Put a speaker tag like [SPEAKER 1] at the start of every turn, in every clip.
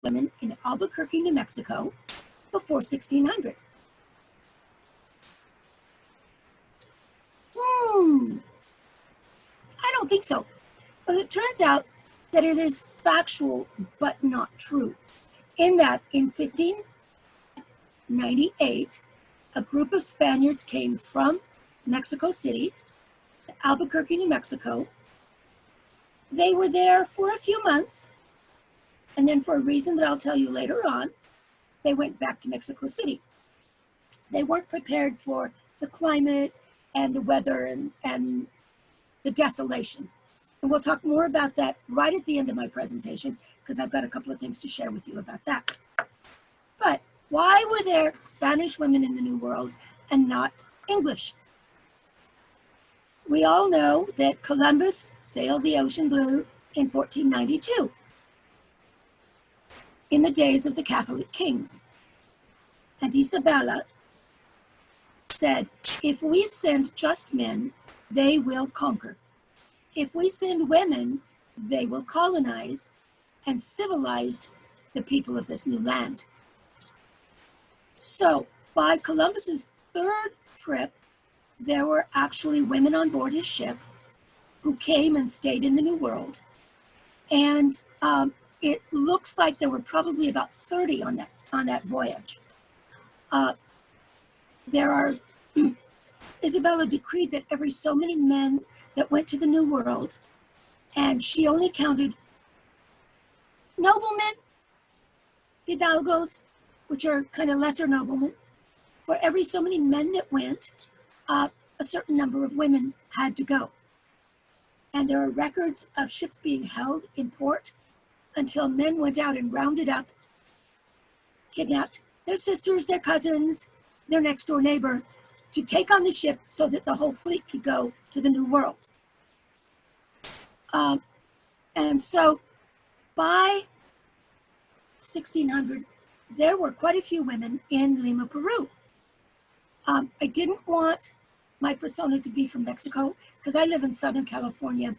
[SPEAKER 1] women in Albuquerque, New Mexico before 1600? I don't think so. But it turns out that it is factual but not true. In that, in 1598, a group of Spaniards came from Mexico City, Albuquerque, New Mexico. They were there for a few months, and then for a reason that I'll tell you later on, they went back to Mexico City. They weren't prepared for the climate and the weather and the desolation. And we'll talk more about that right at the end of my presentation, because I've got a couple of things to share with you about that. But why were there Spanish women in the New World and not English? We all know that Columbus sailed the ocean blue in 1492, in the days of the Catholic kings. And Isabella said, if we send just men, they will conquer. If we send women, they will colonize and civilize the people of this new land. So by Columbus's third trip, there were actually women on board his ship who came and stayed in the New World. And it looks like there were probably about 30 on that voyage. Isabella decreed that every so many men that went to the New World, and she only counted noblemen, hidalgos, which are kind of lesser noblemen. For every so many men that went, a certain number of women had to go. And there are records of ships being held in port until men went out and rounded up, kidnapped their sisters, their cousins, their next door neighbor, to take on the ship so that the whole fleet could go to the New World. And so by 1600, there were quite a few women in Lima, Peru. I didn't want my persona to be from Mexico because I live in Southern California,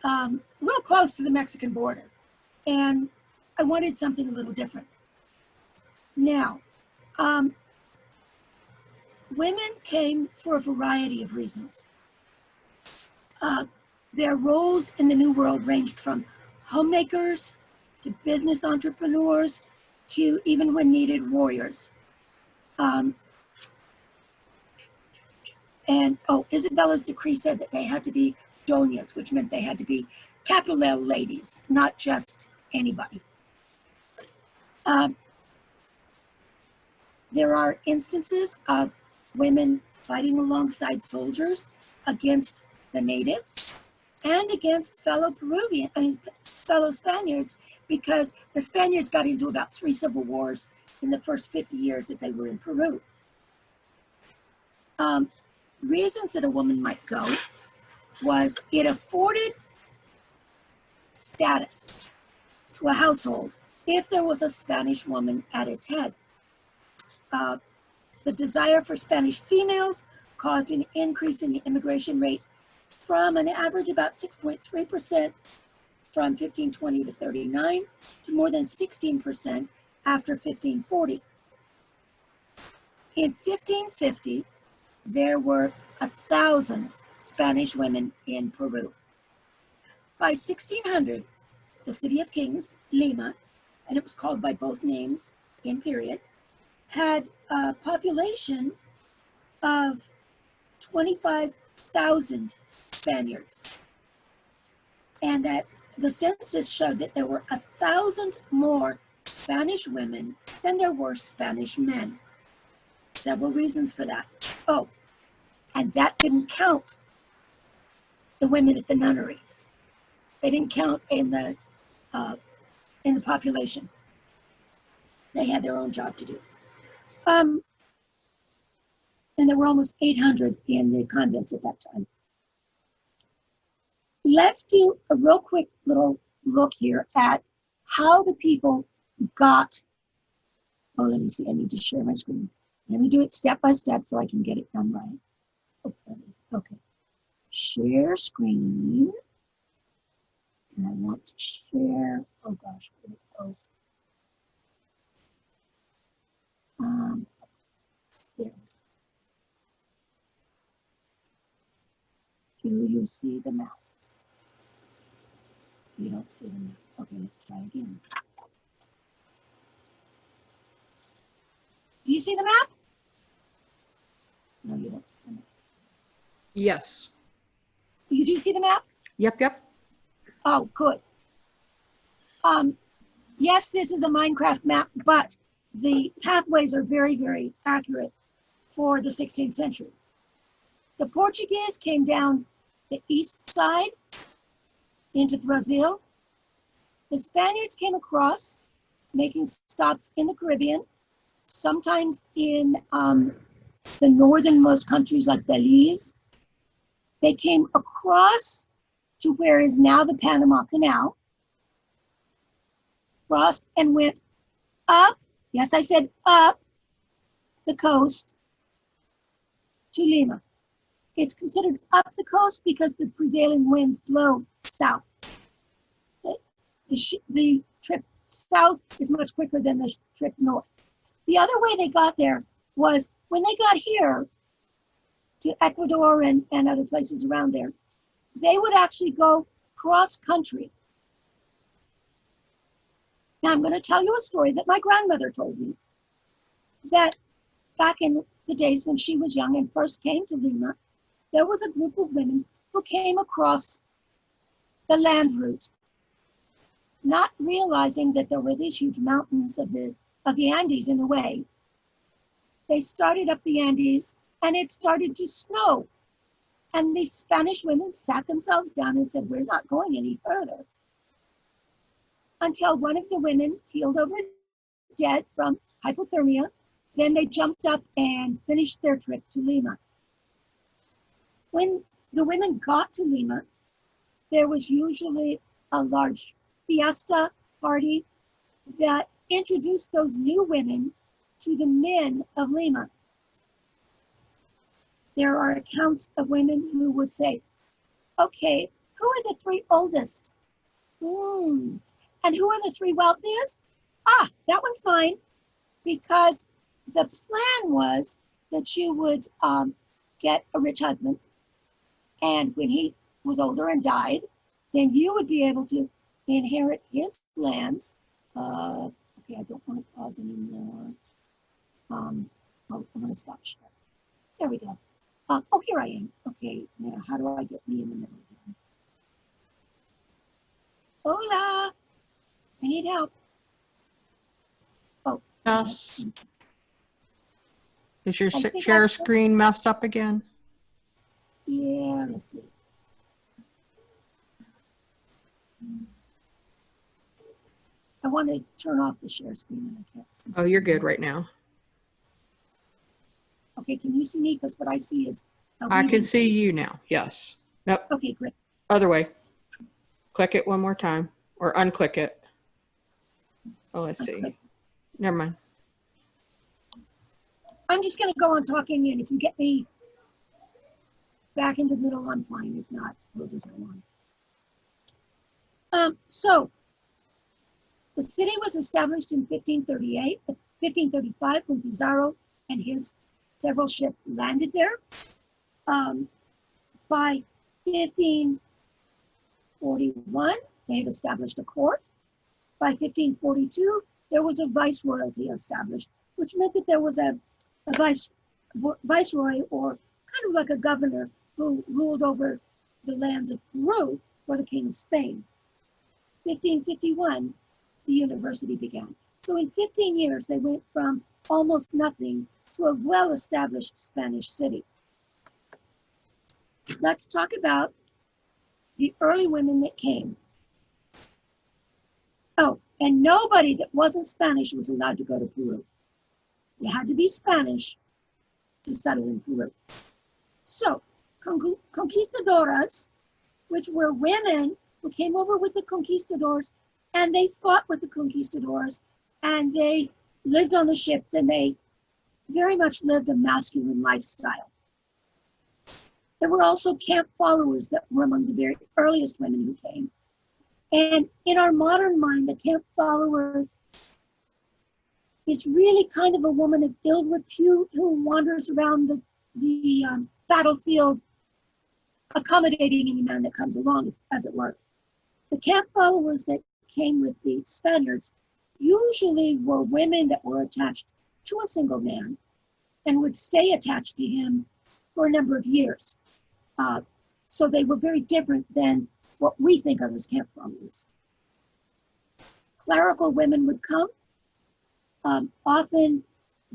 [SPEAKER 1] real close to the Mexican border. And I wanted something a little different. Now, women came for a variety of reasons. Their roles in the New World ranged from homemakers to business entrepreneurs to, even when needed, warriors. Isabella's decree said that they had to be doñas, which meant they had to be capital L ladies, not just anybody. There are instances of women fighting alongside soldiers against the natives and against fellow Spaniards, because the Spaniards got into about 3 civil wars in the first 50 years that they were in Peru. Reasons that a woman might go was it afforded status to a household if there was a Spanish woman at its head. The desire for Spanish females caused an increase in the immigration rate from an average about 6.3% from 1520 to 39 to more than 16% after 1540. In 1550, there were 1,000 Spanish women in Peru. By 1600, the City of Kings, Lima, and it was called by both names in period, had a population of 25,000 Spaniards. And that the census showed that there were 1,000 more Spanish women than there were Spanish men. Several reasons for that. Oh, and that didn't count the women at the nunneries. They didn't count in the population. They had their own job to do. And there were almost 800 in the convents at that time. Let's do a real quick little look here at how the people got, let me see, I need to share my screen. Let me do it step by step so I can get it done right. Okay. Share screen. And I want to share, oh gosh, where did it go? Do you see the map? You don't see the map. Okay, let's try again. Do you see the map? No, you don't see the map.
[SPEAKER 2] Yes.
[SPEAKER 1] You do see the map?
[SPEAKER 2] Yep.
[SPEAKER 1] Oh, good. Yes, this is a Minecraft map, but the pathways are very, very accurate for the 16th century. The Portuguese came down the east side into Brazil. The Spaniards came across, making stops in the Caribbean, sometimes in the northernmost countries like Belize. They came across to where is now the Panama Canal, crossed and went up, yes, I said up the coast to Lima. It's considered up the coast because the prevailing winds blow south. The trip south is much quicker than the trip north. The other way they got there was when they got here to Ecuador and other places around there, they would actually go cross country. Now I'm going to tell you a story that my grandmother told me, that back in the days when she was young and first came to Lima, there was a group of women who came across the land route, not realizing that there were these huge mountains of the Andes in the way. They started up the Andes and it started to snow. And these Spanish women sat themselves down and said, we're not going any further. Until one of the women keeled over dead from hypothermia. Then they jumped up and finished their trip to Lima. When the women got to Lima, there was usually a large fiesta party that introduced those new women to the men of Lima. There are accounts of women who would say, okay, who are the three oldest? And who are the three wealthiest? Ah, that one's mine. Because the plan was that you would get a rich husband. And when he was older and died, then you would be able to inherit his lands. Okay, I don't want to pause anymore. I'm going to stop share. There we go. Oh, here I am. Okay, now how do I get me in the middle again? Hola, I need help. Oh.
[SPEAKER 2] Yes. Is your share screen messed up again?
[SPEAKER 1] Yeah, let's see. I want to turn off the share screen and I can't see.
[SPEAKER 2] Oh, you're good right now.
[SPEAKER 1] Okay, can you see me? Because what I see is...
[SPEAKER 2] I can see you now, yes. Nope.
[SPEAKER 1] Okay, great.
[SPEAKER 2] Other way. Click it one more time or unclick it. Oh, let's see. Never mind.
[SPEAKER 1] I'm just going to go on talking, and if you get me back into the middle, I'm fine. If not, we'll just go on. So, the city was established in 1535 when Pizarro and his several ships landed there. By 1541, they had established a court. By 1542, there was a viceroyalty established, which meant that there was a viceroy, or kind of like a governor, who ruled over the lands of Peru for the King of Spain. 1551, the university began. So in 15 years, they went from almost nothing to a well-established Spanish city. Let's talk about the early women that came. Oh, and nobody that wasn't Spanish was allowed to go to Peru. You had to be Spanish to settle in Peru. So, conquistadoras, which were women who came over with the conquistadors, and they fought with the conquistadors, and they lived on the ships, and they very much lived a masculine lifestyle. There were also camp followers that were among the very earliest women who came. And in our modern mind, the camp follower is really kind of a woman of ill repute who wanders around the battlefield accommodating any man that comes along, as it were. The camp followers that came with the Spaniards usually were women that were attached to a single man and would stay attached to him for a number of years. So they were very different than what we think of as camp followers. Clerical women would come. Often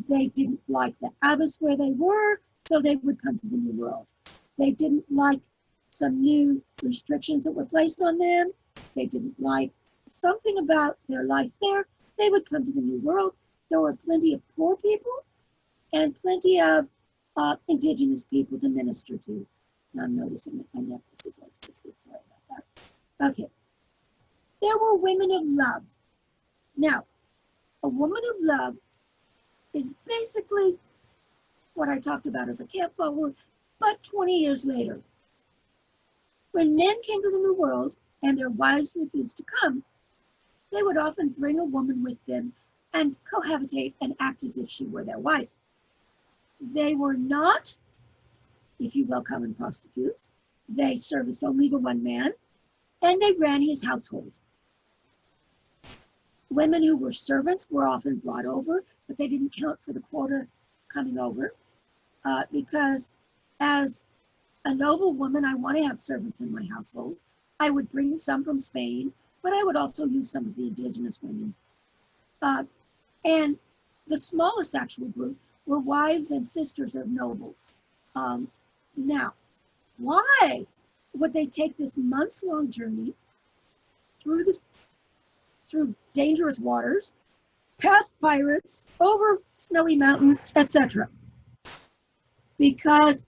[SPEAKER 1] they didn't like the abbess where they were, so they would come to the New World. They didn't like some new restrictions that were placed on them. They didn't like something about their life there. They would come to the New World. There were plenty of poor people and plenty of indigenous people to minister to. And I'm noticing that my necklace is all twisted. Sorry about that. Okay. There were women of love. Now, a woman of love is basically what I talked about as a camp follower, but 20 years later. When men came to the New World and their wives refused to come, they would often bring a woman with them and cohabitate and act as if she were their wife. They were not, if you will, common prostitutes. They serviced only the one man, and they ran his household. Women who were servants were often brought over, but they didn't count for the quota coming over because as a noble woman, I want to have servants in my household. I would bring some from Spain, but I would also use some of the indigenous women. And the smallest actual group were wives and sisters of nobles. Now, why would they take this months-long journey through dangerous waters, past pirates, over snowy mountains, etc.? Because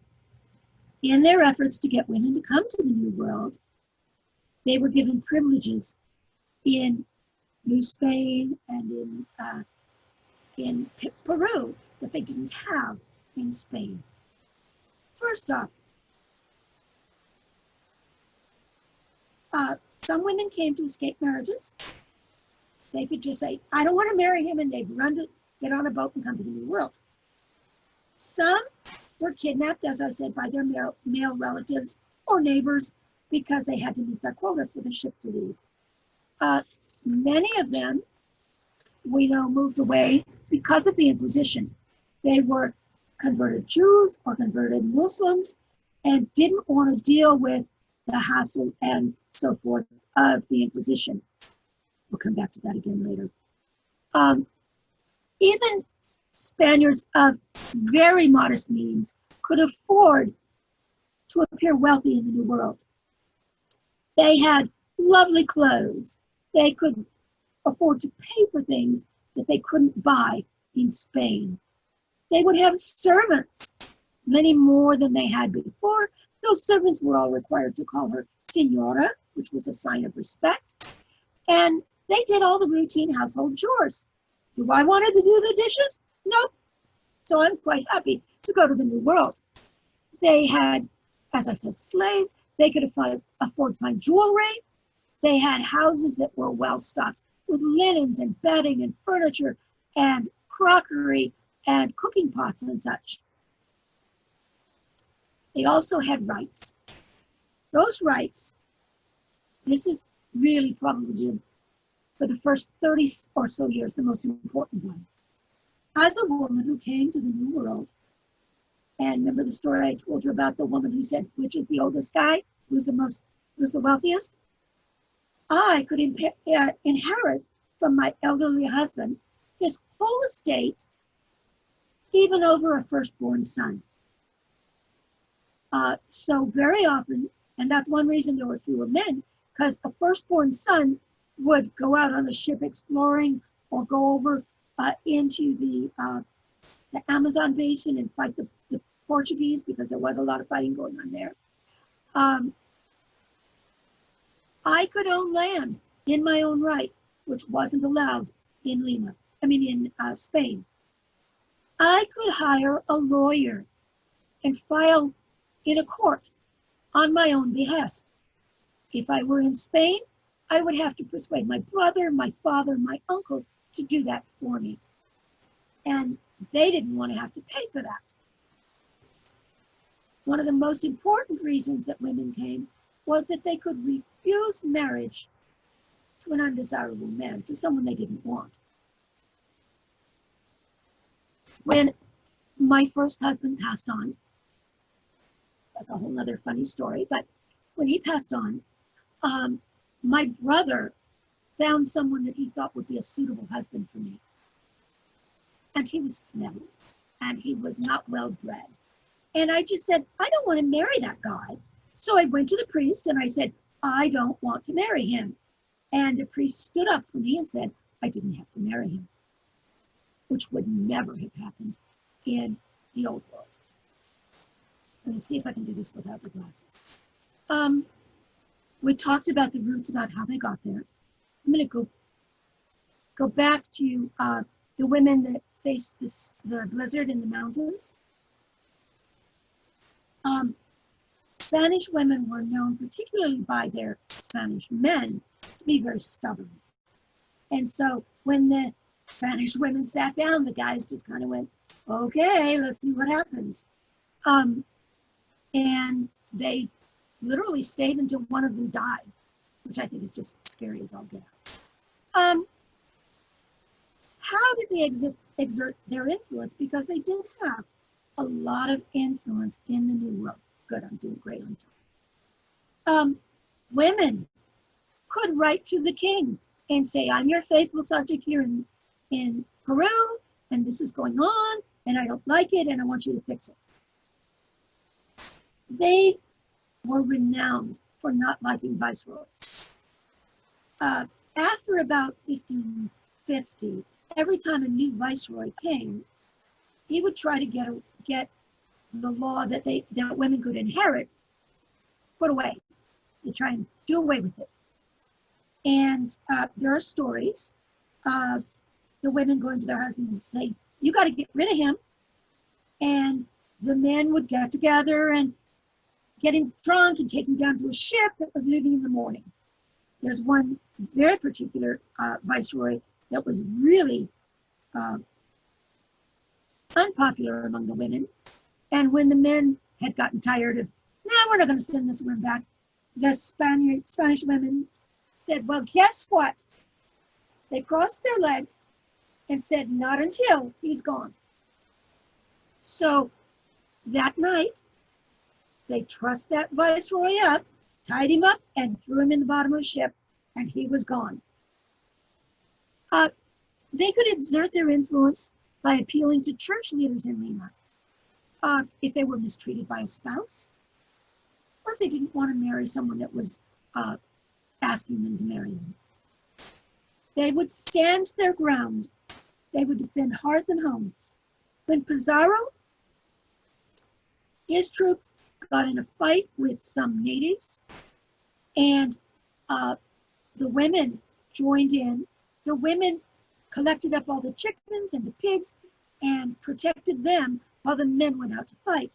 [SPEAKER 1] in their efforts to get women to come to the New World, they were given privileges in New Spain and in Peru that they didn't have in Spain. First off, some women came to escape marriages. They could just say, I don't want to marry him, and they'd run to get on a boat and come to the New World. Some were kidnapped, as I said, by their male relatives or neighbors because they had to meet their quota for the ship to leave. Many of them, we know, moved away because of the Inquisition. They were converted Jews or converted Muslims and didn't want to deal with the hassle and so forth of the Inquisition. We'll come back to that again later. Even Spaniards of very modest means could afford to appear wealthy in the New World. They had lovely clothes. They could afford to pay for things that they couldn't buy in Spain. They would have servants, many more than they had before. Those servants were all required to call her Senora, which was a sign of respect. And they did all the routine household chores. Do I want to do the dishes? Nope. So I'm quite happy to go to the New World. They had, as I said, slaves. They could afford fine jewelry. They had houses that were well stocked with linens and bedding and furniture and crockery and cooking pots and such. They also had rights. Those rights, this is really probably for the first 30 or so years, the most important one. As a woman who came to the New World, and remember the story I told you about the woman who said, which is the oldest guy, who's the wealthiest? I could inherit from my elderly husband his whole estate, even over a firstborn son. So very often, and that's one reason there were fewer men, because a firstborn son would go out on a ship exploring or go over into the Amazon basin and fight the Portuguese, because there was a lot of fighting going on there. I could own land in my own right, which wasn't allowed in Spain. I could hire a lawyer and file in a court on my own behest. If I were in Spain, I would have to persuade my brother, my father, my uncle to do that for me. And they didn't want to have to pay for that. one of the most important reasons that women came was that they could refuse marriage to an undesirable man, to someone they didn't want. When my first husband passed on, that's a whole nother funny story, but when he passed on, my brother found someone that he thought would be a suitable husband for me. And he was smelly, and he was not well bred. And I just said, I don't want to marry that guy. So I went to the priest and I said, I don't want to marry him. And the priest stood up for me and said, I didn't have to marry him, which would never have happened in the old world. Let me see if I can do this without the glasses. We talked about the roots, about how they got there. I'm going to go back to the women that faced the blizzard in the mountains. Spanish women were known, particularly by their Spanish men, to be very stubborn. And so when the Spanish women sat down, the guys just kind of went, okay, let's see what happens. And they literally stayed until one of them died, which I think is just scary as all get out. How did they exert their influence? Because they did have a lot of influence in the New World. Good, I'm doing great on time. Women could write to the king and say, I'm your faithful subject here in Peru, and this is going on, and I don't like it, and I want you to fix it. They were renowned for not liking viceroys. After about 1550, every time a new viceroy came, he would try to get the law that women could inherit put away. They try and do away with it. And there are stories of the women going to their husbands and saying, you got to get rid of him. And the men would get together and get him drunk and take him down to a ship that was leaving in the morning. There's one very particular viceroy that was really unpopular among the women. And when the men had gotten tired of, we're not going to send this one back, the Spanish women said, well, guess what? They crossed their legs and said, not until he's gone. So that night, they trussed that viceroy up, tied him up, and threw him in the bottom of a ship, and he was gone. They could exert their influence by appealing to church leaders in Lima if they were mistreated by a spouse, or if they didn't want to marry someone that was asking them to marry them. They would stand their ground. They would defend hearth and home. When Pizarro, his troops got in a fight with some natives, and the women joined in. The women collected up all the chickens and the pigs and protected them while the men went out to fight.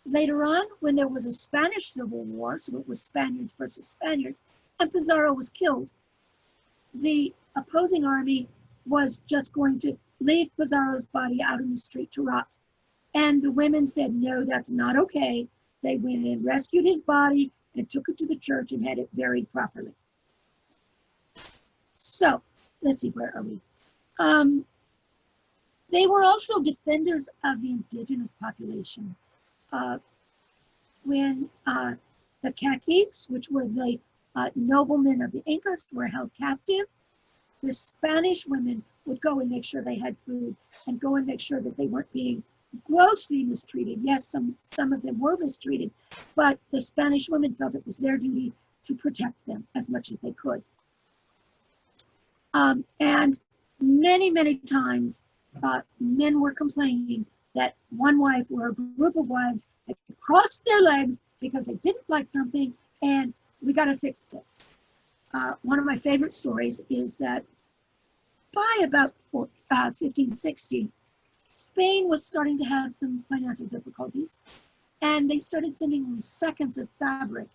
[SPEAKER 1] Later on, when there was a Spanish Civil War, so it was Spaniards versus Spaniards, and Pizarro was killed, the opposing army was just going to leave Pizarro's body out in the street to rot. And the women said, no, that's not okay. They went and rescued his body and took it to the church and had it buried properly. So, let's see, where are we? They were also defenders of the indigenous population. When the caciques, which were the noblemen of the Incas, were held captive, the Spanish women would go and make sure they had food and go and make sure that they weren't being grossly mistreated. Yes, some of them were mistreated, but the Spanish women felt it was their duty to protect them as much as they could. And many, many times, men were complaining that one wife or a group of wives had crossed their legs because they didn't like something, and we got to fix this. One of my favorite stories is that by about 1560, Spain was starting to have some financial difficulties, and they started sending only seconds of fabric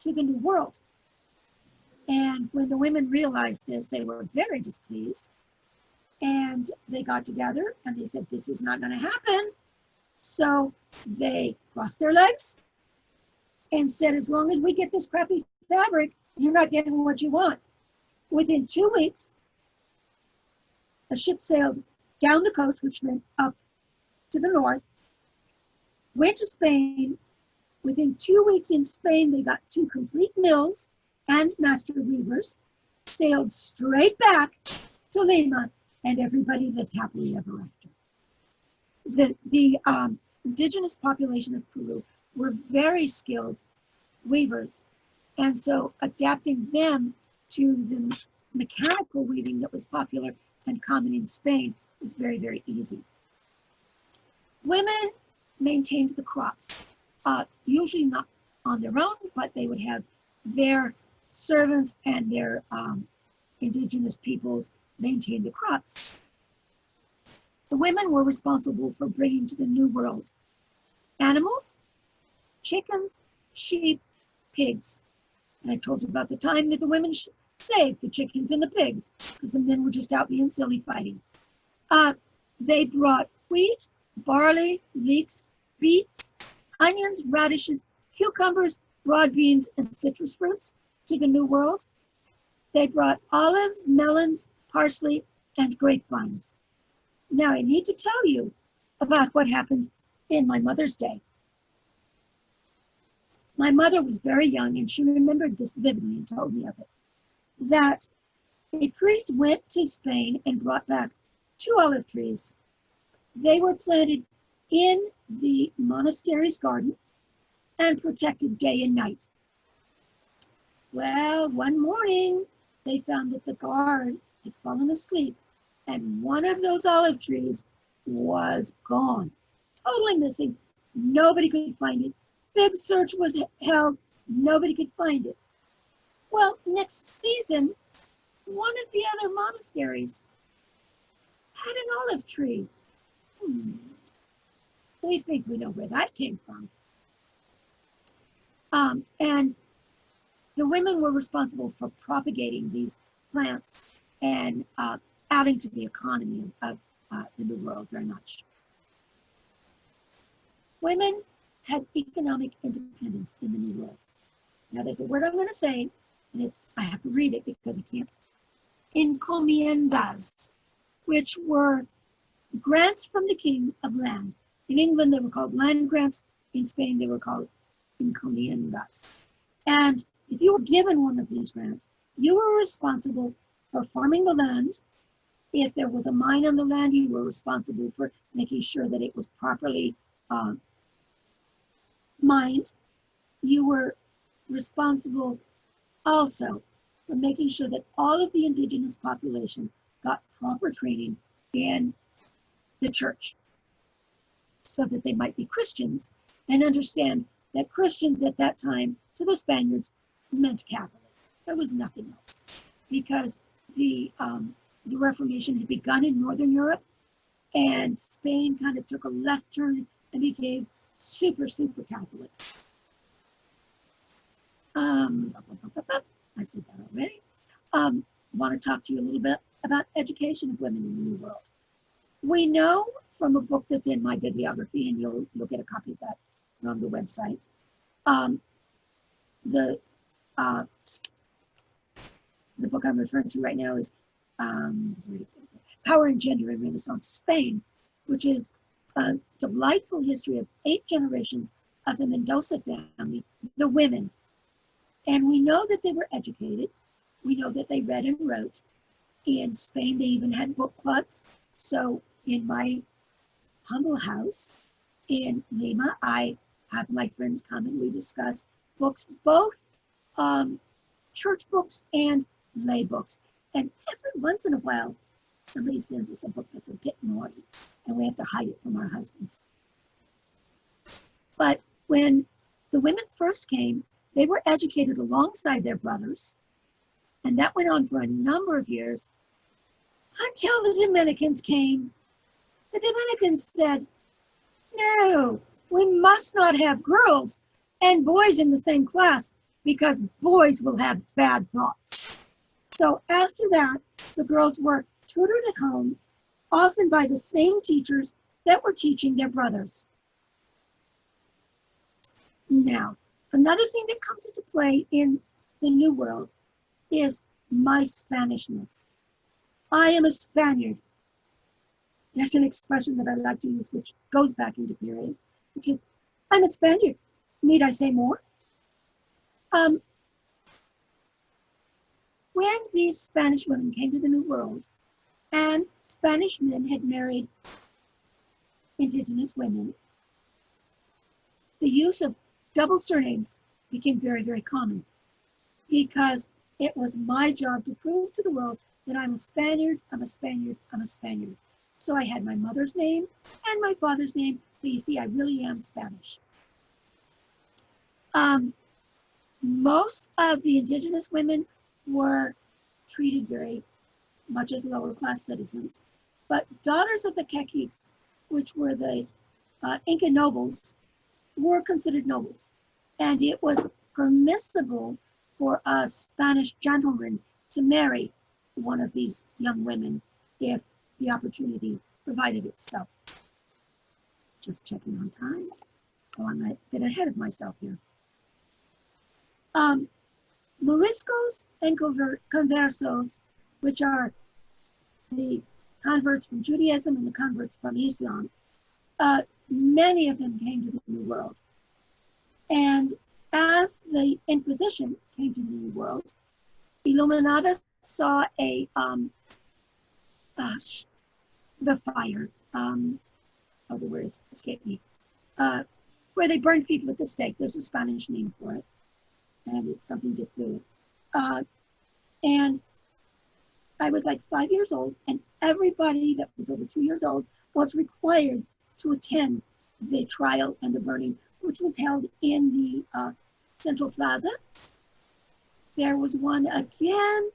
[SPEAKER 1] to the New World. And when the women realized this, they were very displeased. And they got together and they said, this is not going to happen. So they crossed their legs and said, as long as we get this crappy fabric, you're not getting what you want. Within 2 weeks, a ship sailed down the coast, which meant up to the north, went to Spain. Within 2 weeks in Spain, they got 2 complete mills and master weavers, sailed straight back to Lima, and everybody lived happily ever after. The indigenous population of Peru were very skilled weavers, and so adapting them to the mechanical weaving that was popular and common in Spain was very, very easy. Women maintained the crops, usually not on their own, but they would have their servants and their indigenous peoples maintain the crops. The women were responsible for bringing to the New World animals, chickens, sheep, pigs. And I told you about the time that the women saved the chickens and the pigs because the men were just out being silly fighting. They brought wheat, barley, leeks, beets, onions, radishes, cucumbers, broad beans, and citrus fruits to the New World. They brought olives, melons, parsley, and grapevines. Now, I need to tell you about what happened in my mother's day. My mother was very young, and she remembered this vividly and told me of it, that a priest went to Spain and brought back 2 olive trees. They were planted in the monastery's garden and protected day and night. Well, one morning, they found that the guard had fallen asleep, and one of those olive trees was gone, totally missing. Nobody could find it. Big search was held. Nobody could find it. Well, next season, one of the other monasteries had an olive tree. We think we know where that came from. And the women were responsible for propagating these plants and adding to the economy of the New World very much. Women had economic independence in the New World. Now there's a word I'm going to say, and I have to read it because I can't. Encomiendas, which were grants from the king of land. In England, they were called land grants. In Spain, they were called encomiendas. And if you were given one of these grants, you were responsible for farming the land. If there was a mine on the land, you were responsible for making sure that it was properly mined. You were responsible also for making sure that all of the indigenous population got proper training in the church so that they might be Christians and understand that Christians at that time to the Spaniards meant Catholic. There was nothing else because the Reformation had begun in Northern Europe, and Spain kind of took a left turn and became super, super Catholic. I said that already. I want to talk to you a little bit about education of women in the New World. We know from a book that's in my bibliography, and you'll get a copy of that on the website. The book I'm referring to right now is Power and Gender in Renaissance Spain, which is a delightful history of 8 generations of the Mendoza family, the women. And we know that they were educated. We know that they read and wrote. In Spain, they even had book clubs. So in my humble house in Lima, I have my friends come and we discuss books, both church books and lay books. And every once in a while, somebody sends us a book that's a bit naughty, and we have to hide it from our husbands. But when the women first came, they were educated alongside their brothers, and that went on for a number of years until the Dominicans came. The Dominicans said, no, we must not have girls and boys in the same class because boys will have bad thoughts. So after that, the girls were tutored at home, often by the same teachers that were teaching their brothers. Now, another thing that comes into play in the New World is my Spanishness. I am a Spaniard. There's an expression that I like to use which goes back into period, which is, I'm a Spaniard. Need I say more? When these Spanish women came to the New World and Spanish men had married indigenous women, the use of double surnames became very, very common because it was my job to prove to the world that I'm a Spaniard, I'm a Spaniard, I'm a Spaniard. So I had my mother's name and my father's name, so you see I really am Spanish. Most of the indigenous women were treated very much as lower class citizens, but daughters of the caciques, which were the Inca nobles, were considered nobles. And it was permissible for a Spanish gentleman to marry one of these young women if the opportunity provided itself. Just checking on time. Oh, I'm a bit ahead of myself here. Moriscos and conversos, which are the converts from Judaism and the converts from Islam, many of them came to the New World. And as the Inquisition came to the New World, Illuminada saw the fire, the words escape me, where they burned people at the stake. There's a Spanish name for it, and it's something to do. And I was like 5 years old, and everybody that was over 2 years old was required to attend the trial and the burning, which was held in the Central Plaza. There was one again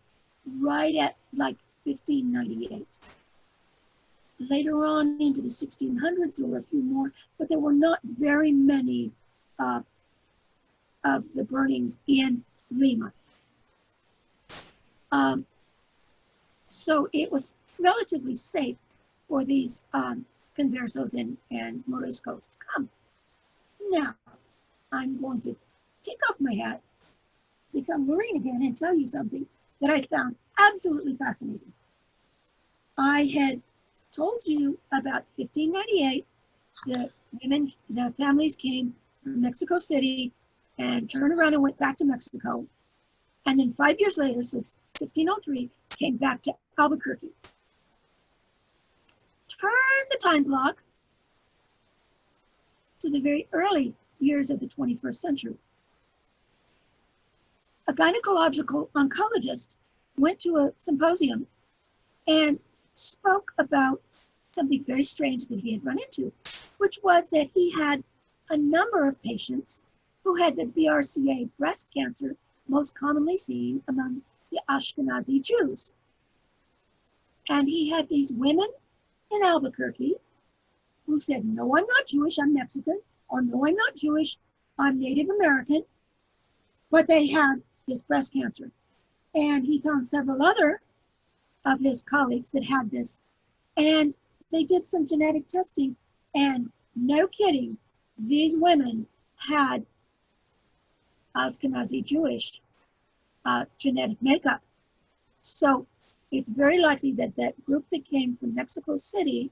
[SPEAKER 1] right at like 1598. Later on into the 1600s, there were a few more, but there were not very many of the burnings in Lima. So it was relatively safe for these conversos and moriscos to come. Now, I'm going to take off my hat, become Marine again, and tell you something that I found absolutely fascinating. I had told you about 1598, the families came from Mexico City and turned around and went back to Mexico. And then 5 years later, so 1603, came back to Albuquerque. Turn the time clock to the very early years of the 21st century. A gynecological oncologist went to a symposium and spoke about something very strange that he had run into, which was that he had a number of patients who had the BRCA breast cancer most commonly seen among the Ashkenazi Jews. And he had these women in Albuquerque who said, no, I'm not Jewish, I'm Mexican, or no, I'm not Jewish, I'm Native American, but they had this breast cancer. And he found several other of his colleagues that had this, and they did some genetic testing, and no kidding, these women had Ashkenazi Jewish genetic makeup. So it's very likely that that group that came from Mexico City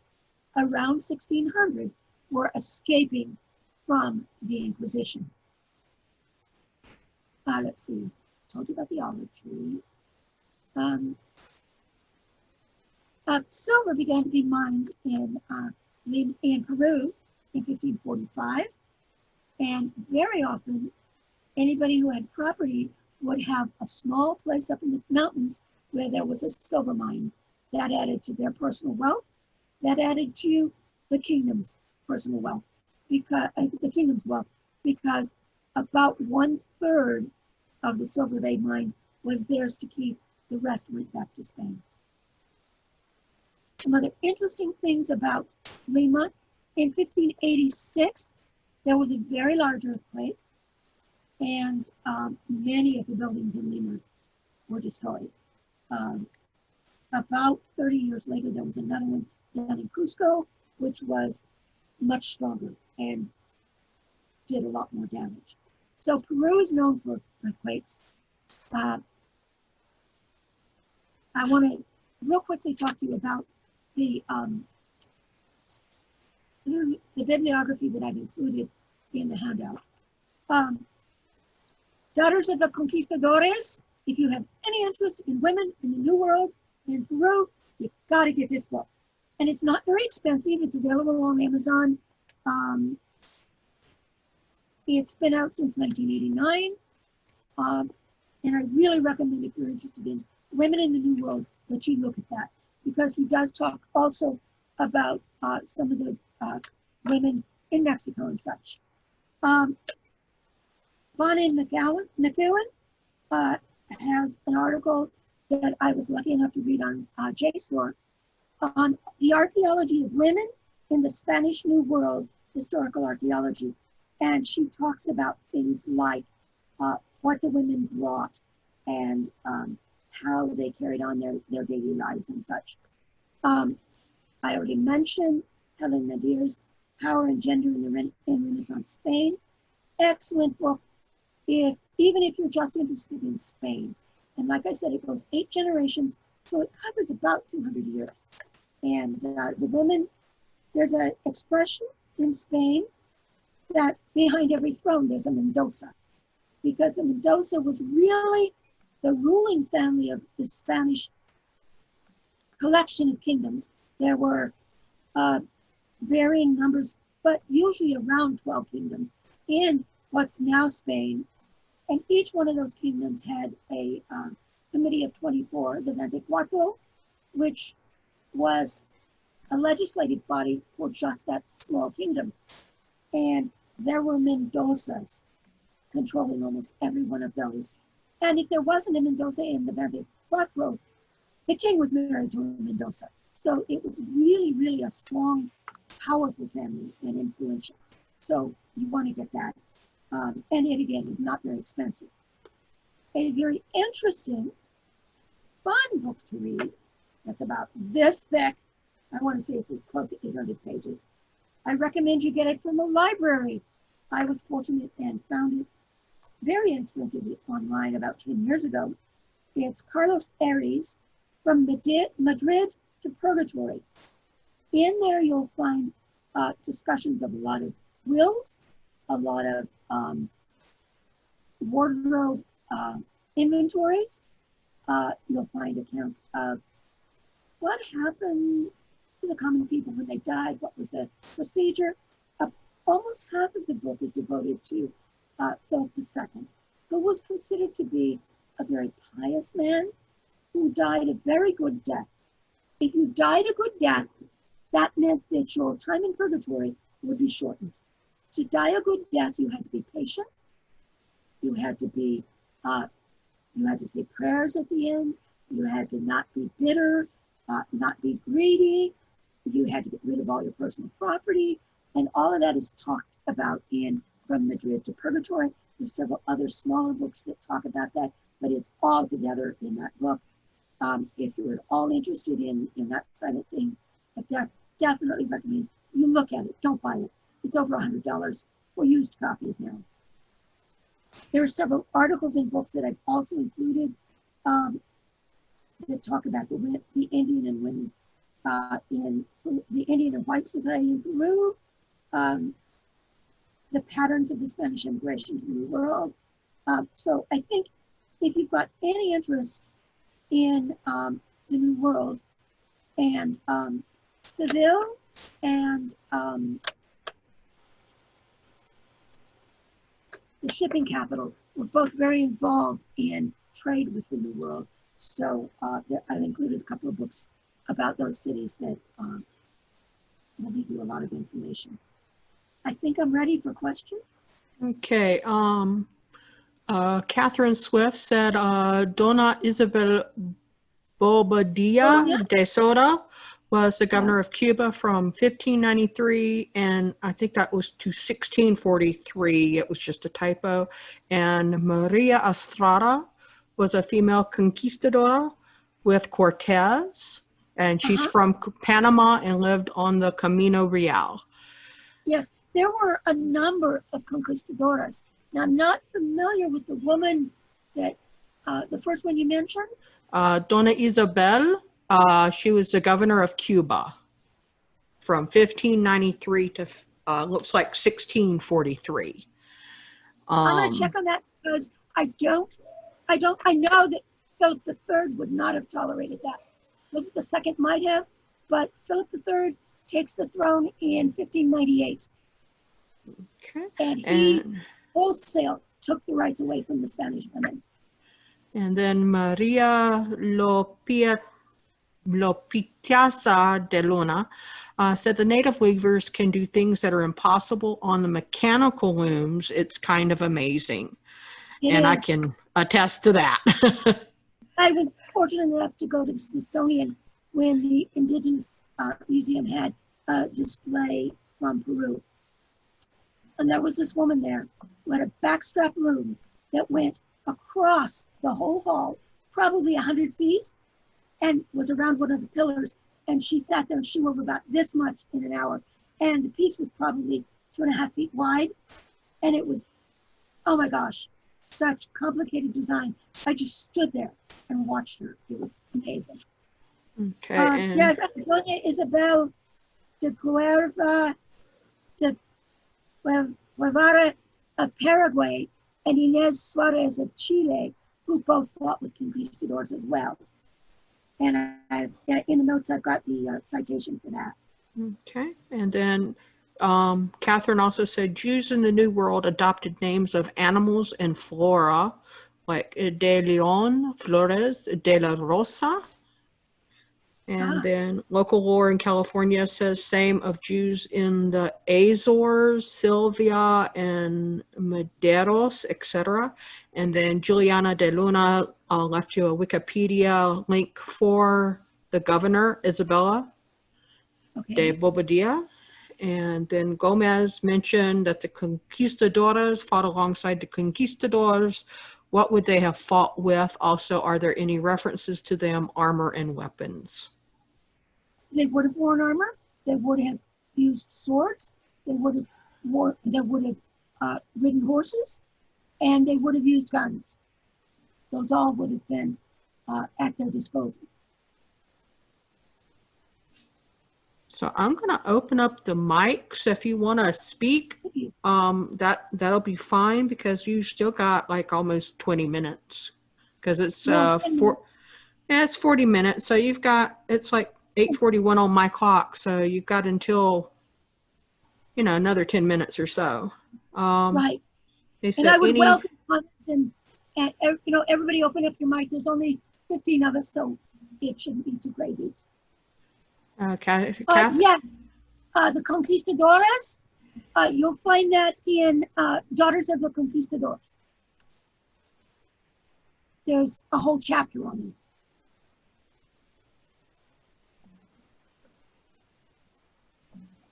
[SPEAKER 1] around 1600 were escaping from the Inquisition. Let's see, I told you about the olive tree. Silver began to be mined in Peru in 1545, and very often anybody who had property would have a small place up in the mountains where there was a silver mine. That added to their personal wealth. That added to the kingdom's personal wealth, because because about 1/3 of the silver they mined was theirs to keep. The rest went back to Spain. Some other interesting things about Lima. In 1586, there was a very large earthquake, and many of the buildings in Lima were destroyed. About 30 years later, there was another one down in Cusco, which was much stronger. And did a lot more damage. So Peru is known for earthquakes. I want to real quickly talk to you about the bibliography that I've included in the handout. Daughters of the Conquistadores, if you have any interest in women in the New World in Peru, you got to get this book. And it's not very expensive. It's available on Amazon. It's been out since 1989. And I really recommend, if you're interested in women in the New World, that you look at that, because he does talk also about some of the women in Mexico and such. Bonnie McEwen has an article that I was lucky enough to read on JSTOR on the archaeology of women in the Spanish New World, historical archaeology. And she talks about things like what the women brought and how they carried on their daily lives and such. I already mentioned Helen Nadir's Power and Gender in Renaissance Spain. Excellent book, even if you're just interested in Spain. And like I said, it goes 8 generations, so it covers about 200 years. And the women, there's an expression in Spain that behind every throne there's a Mendoza, because the Mendoza was really the ruling family of the Spanish collection of kingdoms. There were varying numbers, but usually around 12 kingdoms in what's now Spain. And each one of those kingdoms had a committee of 24, the 24, which was a legislative body for just that small kingdom. And there were Mendozas controlling almost every one of those. And if there wasn't a Mendoza in the 24, the king was married to a Mendoza. So it was really, really a strong, powerful family and influential. So you want to get that. And it, again, is not very expensive. A very interesting, fun book to read, that's about this thick. I want to say it's close to 800 pages. I recommend you get it from a library. I was fortunate and found it very inexpensively online about 10 years ago. It's Carlos Aries, From Madrid to Purgatory. In there you'll find discussions of a lot of wills, a lot of wardrobe inventories. You'll find accounts of what happened to the common people when they died, what was the procedure. Almost half of the book is devoted to Philip II, who was considered to be a very pious man who died a very good death. If you died a good death, that meant that your time in purgatory would be shortened. To die a good death, you had to be patient. You had to be, you had to say prayers at the end. You had to not be bitter, not be greedy. You had to get rid of all your personal property. And all of that is talked about in From Madrid to Purgatory. There's several other smaller books that talk about that, but it's all together in that book. If you're at all interested in that side of things, I definitely recommend you look at it. Don't buy it. It's over $100 for used copies now. There are several articles and books that I've also included that talk about the Indian and women in the Indian and white society in Peru, the patterns of the Spanish immigration to the New World. So I think if you've got any interest in the New World and Seville and the shipping capital were both very involved in trade with the New World. So I've included a couple of books about those cities that will give you a lot of information. I think I'm ready for questions.
[SPEAKER 2] Okay. Catherine Swift said, Dona Isabel Bobadilla de Soto was the governor of Cuba from 1593, and I think that was to 1643. It was just a typo. And Maria Estrada was a female conquistadora with Cortez, and she's from Panama and lived on the Camino Real.
[SPEAKER 1] Yes, there were a number of conquistadoras. Now, I'm not familiar with the woman that, the first one you mentioned.
[SPEAKER 2] Donna Isabel, she was the governor of Cuba from 1593 to looks like 1643.
[SPEAKER 1] I'm going to check on that because I know that Philip III would not have tolerated that. Philip II might have, but Philip III takes the throne in 1598.
[SPEAKER 2] Okay.
[SPEAKER 1] And he wholesale took the rights away from the Spanish women.
[SPEAKER 2] And then Maria Lopitiasa de Luna said the native weavers can do things that are impossible on the mechanical looms. It's kind of amazing. I can attest to that.
[SPEAKER 1] I was fortunate enough to go to the Smithsonian when the Indigenous Museum had a display from Peru. And there was this woman there who had a backstrap loom that went across the whole hall, probably 100 feet, and was around one of the pillars. And she sat there and she wove about this much in an hour. And the piece was probably 2.5 feet wide. And it was, oh my gosh, such complicated design. I just stood there and watched her. It was amazing.
[SPEAKER 2] Okay.
[SPEAKER 1] Yeah, Doña Isabel de Cuerva de Guevara of Paraguay and Inés Suarez of Chile, who both fought with conquistadors as well. And in the notes, I've got the citation for that.
[SPEAKER 2] Okay. And then Catherine also said Jews in the New World adopted names of animals and flora, like de Leon, Flores, de la Rosa. And then local lore in California says same of Jews in the Azores, Sylvia and Maderos, etc. And then Juliana de Luna left you a Wikipedia link for the governor, Isabella de Bobadilla. And then Gomez mentioned that the conquistadores fought alongside the conquistadors. What would they have fought with? Also, are there any references to them, armor and weapons?
[SPEAKER 1] They would have worn armor. They would have used swords. They would have ridden horses, and they would have used guns. Those all would have been at their disposal.
[SPEAKER 2] So I'm going to open up the mics. If you want to speak, that'll be fine because you still got like almost 20 minutes because it's it's 40 minutes. So you've got, it's like 8:41 on my clock. So you've got until, another 10 minutes or so.
[SPEAKER 1] Right. And I would welcome comments and everybody open up your mic. There's only 15 of us, so it shouldn't be too crazy.
[SPEAKER 2] Okay.
[SPEAKER 1] Yes, the Conquistadores, you'll find that in Daughters of the Conquistadors. There's a whole chapter on them.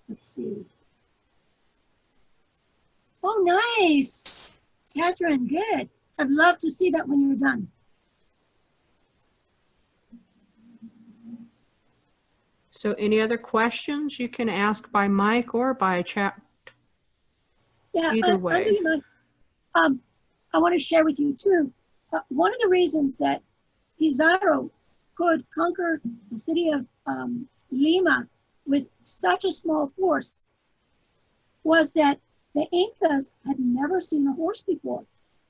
[SPEAKER 1] Let's see. Oh, nice. Catherine, good. I'd love to see that when you're done.
[SPEAKER 2] So any other questions you can ask by mic or by chat?
[SPEAKER 1] Yeah,
[SPEAKER 2] either way.
[SPEAKER 1] I want to share with you too. One of the reasons that Pizarro could conquer the city of Lima with such a small force was that the Incas had never seen a horse before.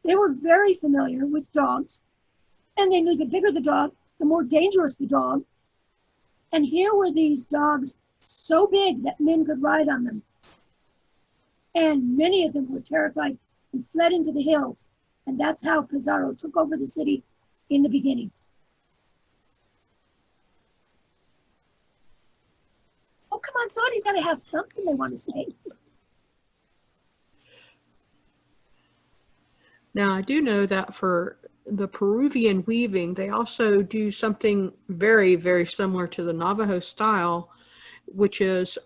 [SPEAKER 1] They were very familiar with dogs, and they knew the bigger the dog, the more dangerous the dog. And here were these dogs so big that men could ride on them. And many of them were terrified and fled into the hills. And that's how Pizarro took over the city in the beginning. Oh, come on, somebody's got to have something they want to say.
[SPEAKER 2] Now, I do know that for the Peruvian weaving, they also do something very, very similar to the Navajo style, which is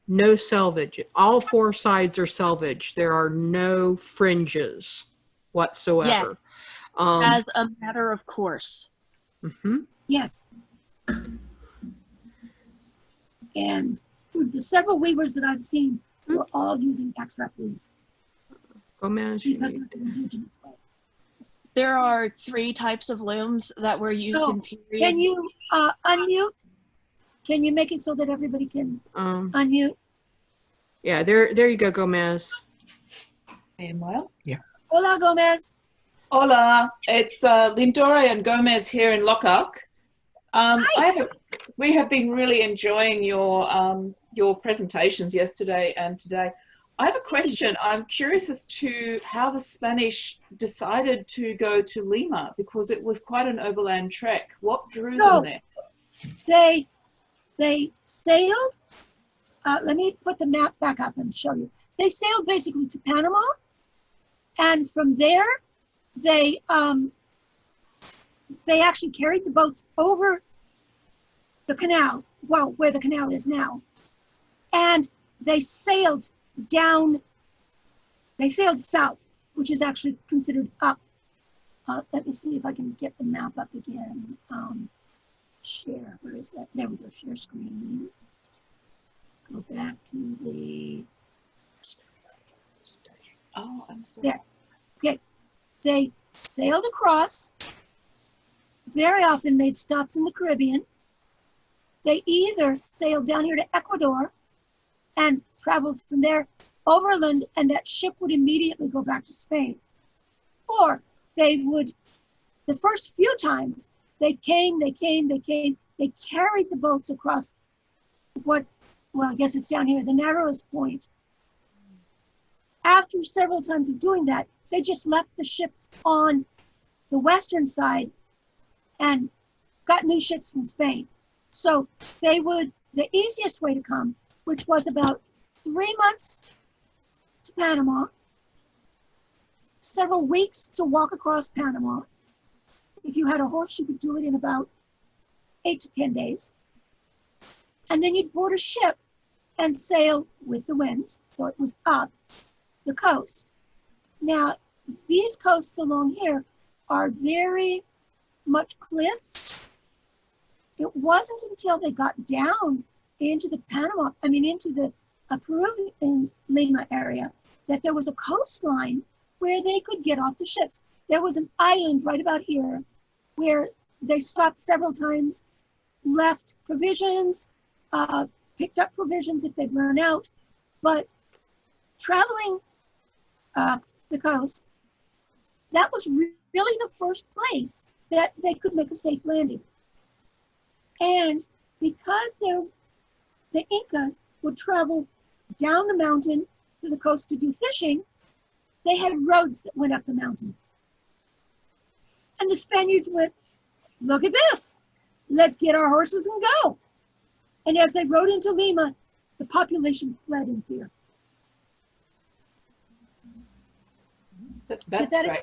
[SPEAKER 2] no selvage. All four sides are selvage. There are no fringes whatsoever.
[SPEAKER 3] Yes, as a matter of course.
[SPEAKER 2] Mm-hmm.
[SPEAKER 1] Yes. And the several weavers that I've seen were all using backstrap leaves
[SPEAKER 2] Gomez, you
[SPEAKER 1] because
[SPEAKER 2] need-
[SPEAKER 1] of the indigenous way.
[SPEAKER 3] There are 3 types of looms that were used
[SPEAKER 1] Oh,
[SPEAKER 3] in period.
[SPEAKER 1] Can you unmute? Can you make it so that everybody can unmute?
[SPEAKER 2] Yeah, there you go, Gomez.
[SPEAKER 4] Am well?
[SPEAKER 1] Hola, Gomez.
[SPEAKER 4] Hola, it's Lindore and Gomez here in Lockhart. We have been really enjoying your presentations yesterday and today. I have a question. I'm curious as to how the Spanish decided to go to Lima, because it was quite an overland trek. What drew them there?
[SPEAKER 1] They sailed. Let me put the map back up and show you. They sailed basically to Panama, and from there, they actually carried the boats over the canal, well, where the canal is now, and they sailed down. They sailed south, which is actually considered up. Let me see if I can get the map up again. Share, where is that? There we go, share screen. Go back to the,
[SPEAKER 4] Oh, I'm sorry.
[SPEAKER 1] there. Okay, they sailed across, very often made stops in the Caribbean. They either sailed down here to Ecuador and traveled from there overland, and that ship would immediately go back to Spain. Or they would, the first few times, they carried the boats across what, well, I guess it's down here, the narrowest point. After several times of doing that, they just left the ships on the western side and got new ships from Spain. So they would, the easiest way to come, which was about 3 months to Panama, several weeks to walk across Panama. If you had a horse, you could do it in about 8 to 10 days. And then you'd board a ship and sail with the wind, so it was up the coast. Now, these coasts along here are very much cliffs. It wasn't until they got down into the into the Peru and Lima area, that there was a coastline where they could get off the ships. There was an island right about here where they stopped several times, left provisions, picked up provisions if they'd run out, but traveling up the coast, that was really the first place that they could make a safe landing. And because the Incas would travel down the mountain to the coast to do fishing, they had roads that went up the mountain. And the Spaniards went, look at this, let's get our horses and go. And as they rode into Lima, the population fled in fear.
[SPEAKER 4] That's great.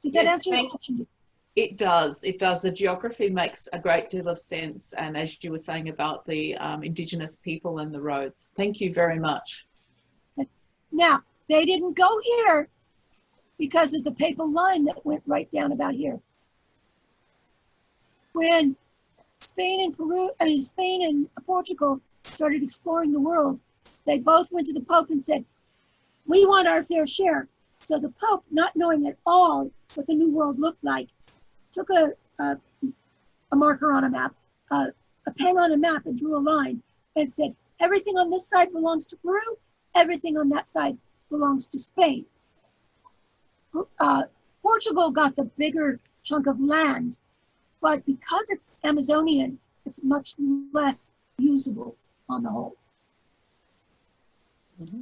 [SPEAKER 1] Did that
[SPEAKER 4] Yes,
[SPEAKER 1] answer your question?
[SPEAKER 4] It does. It does. The geography makes a great deal of sense. And as you were saying about the indigenous people and the roads. Thank you very much.
[SPEAKER 1] Now, they didn't go here because of the papal line that went right down about here. When Spain and Portugal started exploring the world, they both went to the Pope and said, we want our fair share. So the Pope, not knowing at all what the New World looked like, took a marker on a map, a pen on a map, and drew a line and said, everything on this side belongs to Peru, everything on that side belongs to Spain. Portugal got the bigger chunk of land, but because it's Amazonian, it's much less usable on the whole.
[SPEAKER 4] Mm-hmm.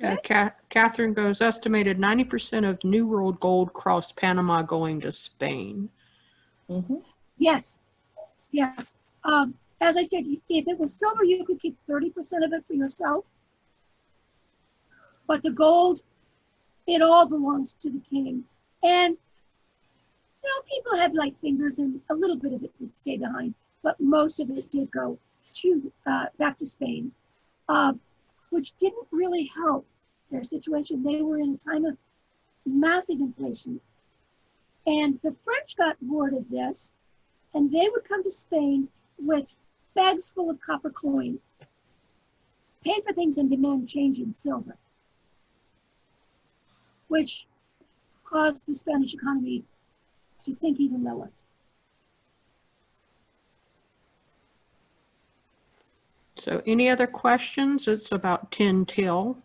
[SPEAKER 2] Okay. Catherine goes, estimated 90% of New World gold crossed Panama going to Spain.
[SPEAKER 4] Mm-hmm.
[SPEAKER 1] Yes, yes. As I said, if it was silver, you could keep 30% of it for yourself. But the gold, it all belongs to the king. And, people had light fingers and a little bit of it would stay behind, but most of it did go to back to Spain. Which didn't really help their situation. They were in a time of massive inflation. And the French got word of this, and they would come to Spain with bags full of copper coin, pay for things and demand change in silver, which caused the Spanish economy to sink even lower.
[SPEAKER 2] So any other questions? It's about 10 till.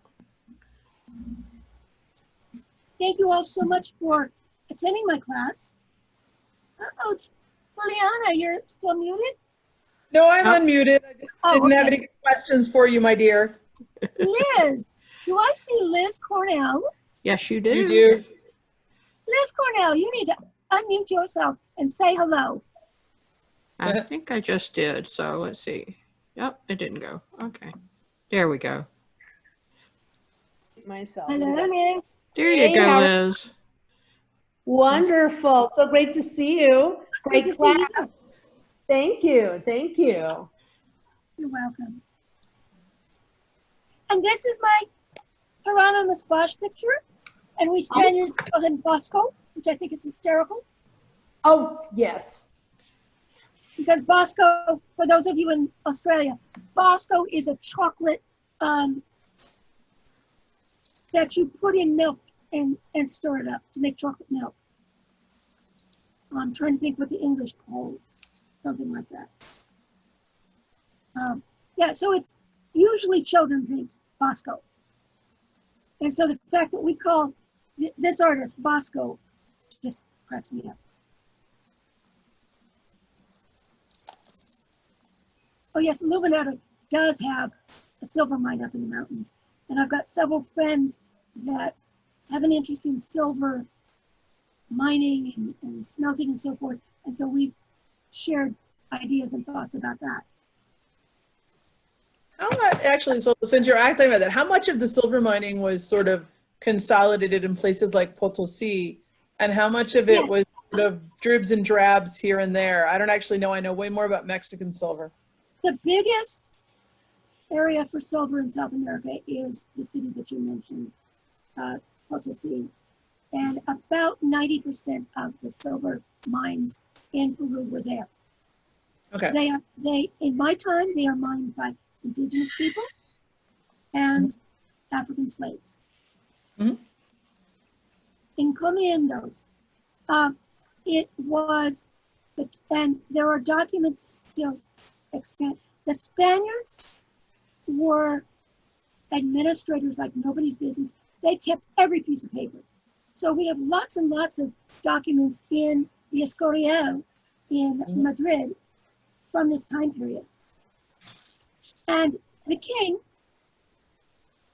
[SPEAKER 1] Thank you all so much for attending my class. Oh, Juliana, you're still muted?
[SPEAKER 5] No, I'm
[SPEAKER 2] Oh.
[SPEAKER 5] unmuted. I just didn't have
[SPEAKER 1] okay.
[SPEAKER 5] any questions for you, my dear.
[SPEAKER 1] Liz, do I see Liz Cornell?
[SPEAKER 2] Yes, you do.
[SPEAKER 5] You do.
[SPEAKER 1] Liz Cornell, you need to unmute yourself and say hello.
[SPEAKER 2] I think I just did. So let's see. Yep, it didn't go. Okay. There we go.
[SPEAKER 6] Myself.
[SPEAKER 1] Hello, Liz.
[SPEAKER 2] There you
[SPEAKER 6] Hey,
[SPEAKER 2] go,
[SPEAKER 6] how-
[SPEAKER 2] Liz.
[SPEAKER 6] Wonderful. So great to see you.
[SPEAKER 1] Great
[SPEAKER 6] Great
[SPEAKER 1] to see
[SPEAKER 6] class.
[SPEAKER 1] you.
[SPEAKER 6] Thank you. Thank you.
[SPEAKER 1] You're welcome. And this is my Hieronymus Bosch picture. And we Spaniards call him Bosco, which I think is hysterical.
[SPEAKER 6] Oh, yes.
[SPEAKER 1] Because Bosco, for those of you in Australia, Bosco is a chocolate that you put in milk and stir it up to make chocolate milk. I'm trying to think what the English call it, something like that. Yeah, so it's usually children drink Bosco. And so the fact that we call this artist Bosco just cracks me up. Oh yes, Illuminada does have a silver mine up in the mountains. And I've got several friends that have an interest in silver mining and smelting and so forth. And so we've shared ideas and thoughts about that.
[SPEAKER 5] How much, actually, so since you're acting about that, how much of the silver mining was sort of consolidated in places like Potosi, and how much of it
[SPEAKER 1] Yes.
[SPEAKER 5] was sort of dribs and drabs here and there? I don't actually know. I know way more about Mexican silver.
[SPEAKER 1] The biggest area for silver in South America is the city that you mentioned, Potosi. And about 90% of the silver mines in Peru were there.
[SPEAKER 5] Okay.
[SPEAKER 1] They in my time, they are mined by indigenous people and African slaves.
[SPEAKER 5] Mhm.
[SPEAKER 1] Encomiendos. It was, and there are documents still extant. The Spaniards were administrators like nobody's business. They kept every piece of paper. So we have lots and lots of documents in the Escorial in Madrid from this time period. And the king,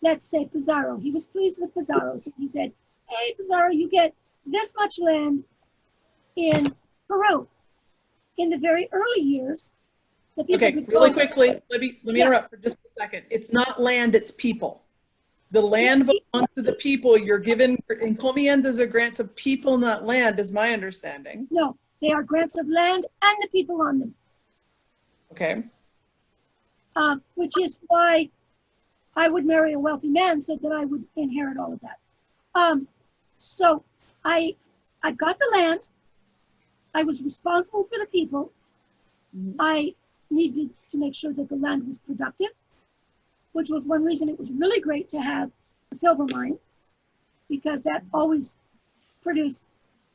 [SPEAKER 1] let's say Pizarro, he was pleased with Pizarro. So he said, hey, Pizarro, you get this much land in Peru. In the very early years, the people
[SPEAKER 5] Okay,
[SPEAKER 1] could
[SPEAKER 5] really
[SPEAKER 1] go-
[SPEAKER 5] quickly, let me
[SPEAKER 1] Yeah.
[SPEAKER 5] interrupt for just a second. It's not land, it's people. The land belongs to the people. You're given encomiendas or grants of people, not land, is my understanding.
[SPEAKER 1] No, they are grants of land and the people on them,
[SPEAKER 5] Okay.
[SPEAKER 1] which is why I would marry a wealthy man so that I would inherit all of that. So I got the land. I was responsible for the people. I needed to make sure that the land was productive, which was one reason it was really great to have a silver mine, because that always produced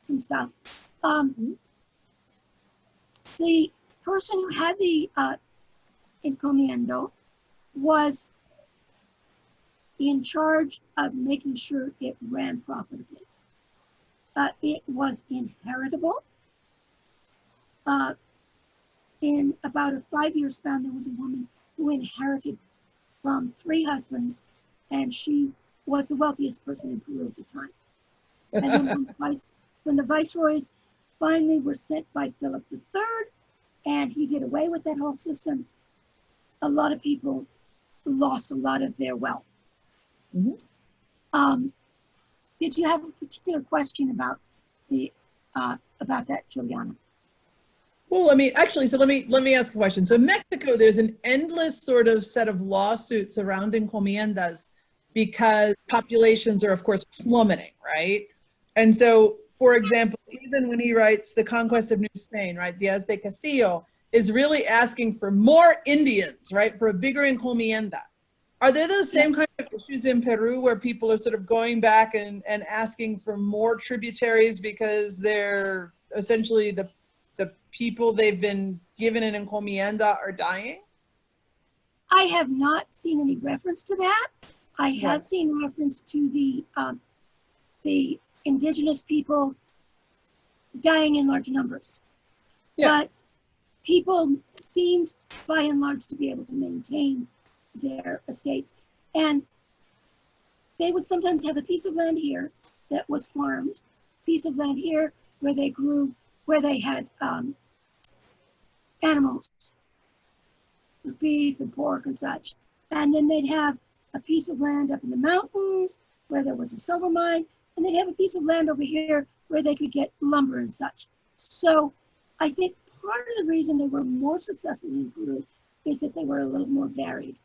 [SPEAKER 1] some stuff. The person who had the encomiendo was in charge of making sure it ran profitably. It was inheritable. In about a 5-year span, there was a woman who inherited from 3 husbands, and she was the wealthiest person in Peru at the time. And then when the viceroys finally were sent by Philip III, and he did away with that whole system, a lot of people lost a lot of their wealth. Did you have a particular question about that, Juliana?
[SPEAKER 5] Well, let me ask a question. So in Mexico, there's an endless sort of set of lawsuits around encomiendas because populations are, of course, plummeting, right? And so, for example, even when he writes The Conquest of New Spain, right, Diaz de Castillo is really asking for more Indians, right, for a bigger encomienda. Are there those same kind of issues in Peru where people are sort of going back and asking for more tributaries because they're essentially the people they've been given an encomienda are dying?
[SPEAKER 1] I have not seen any reference to that. I have
[SPEAKER 5] Right.
[SPEAKER 1] seen reference to the indigenous people dying in large numbers.
[SPEAKER 5] Yeah.
[SPEAKER 1] But people seemed by and large to be able to maintain their estates. And they would sometimes have a piece of land here that was farmed, piece of land here where they grew, where they had animals, beef and pork and such. And then they'd have a piece of land up in the mountains where there was a silver mine, and they'd have a piece of land over here where they could get lumber and such. So I think part of the reason they were more successful in Peru is that they were a little more varied.